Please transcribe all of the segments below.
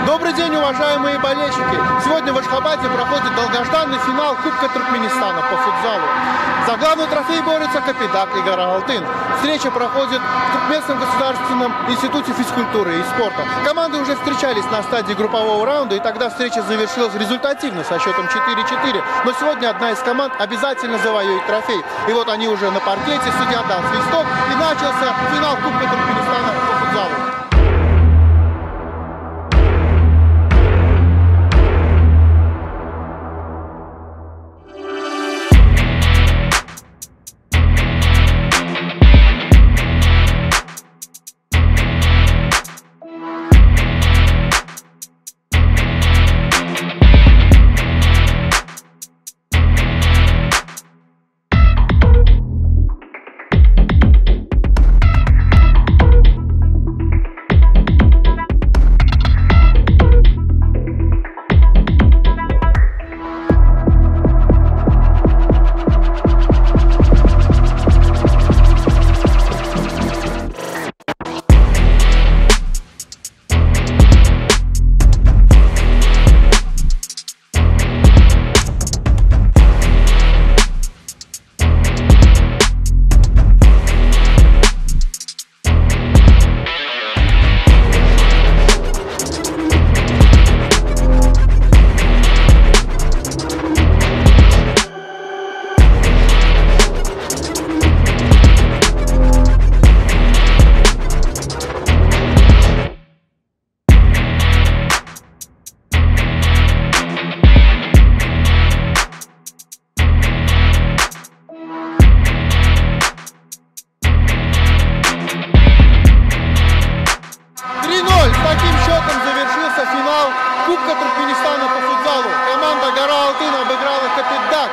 Добрый день, уважаемые болельщики! Сегодня в Ашхабаде проходит долгожданный финал Кубка Туркменистана по футзалу. За главный трофей борются Капитак и Гора-Алтын. Встреча проходит в Туркменском государственном институте физкультуры и спорта. Команды уже встречались на стадии группового раунда, и тогда встреча завершилась результативно со счетом 4-4. Но сегодня одна из команд обязательно завоюет трофей. И вот они уже на паркете, судья дал свисток, и начался финал Кубка Туркменистана по футзалу. Кубка Туркменистана по футзалу. Команда Гора-Алтын обыграла Капитак.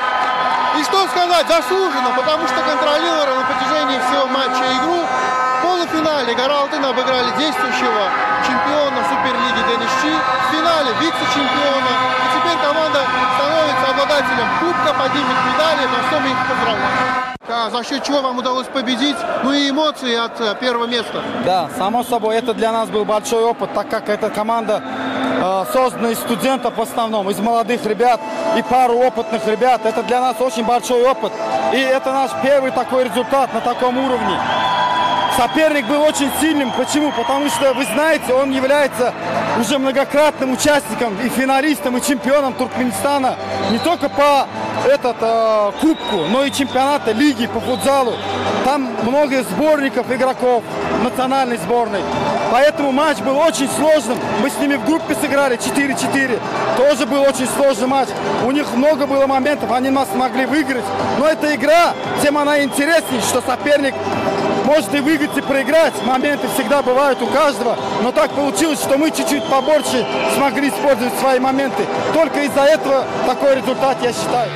И что сказать, заслуженно, потому что контролировали на протяжении всего матча игру. В полуфинале Гора-Алтын обыграли действующего чемпиона Суперлиги Денисчи, в финале вице-чемпиона. И теперь команда становится обладателем кубка, поднимет медали, на что мы их поздравляем. За счет чего вам удалось победить, ну и эмоции от первого места? Да, само собой, это для нас был большой опыт, так как эта команда создана из студентов в основном, из молодых ребят и пару опытных ребят. Это для нас очень большой опыт. И это наш первый такой результат на таком уровне. Соперник был очень сильным. Почему? Потому что, вы знаете, он является уже многократным участником и финалистом, и чемпионом Туркменистана. Не только по кубку, но и чемпионата лиги по футзалу. Там много сборников игроков национальной сборной. Поэтому матч был очень сложным. Мы с ними в группе сыграли 4-4. Тоже был очень сложный матч. У них много было моментов, они нас смогли выиграть. Но эта игра, тем она интереснее, что соперник может и выиграть, и проиграть. Моменты всегда бывают у каждого. Но так получилось, что мы чуть-чуть побольше смогли использовать свои моменты. Только из-за этого такой результат, я считаю.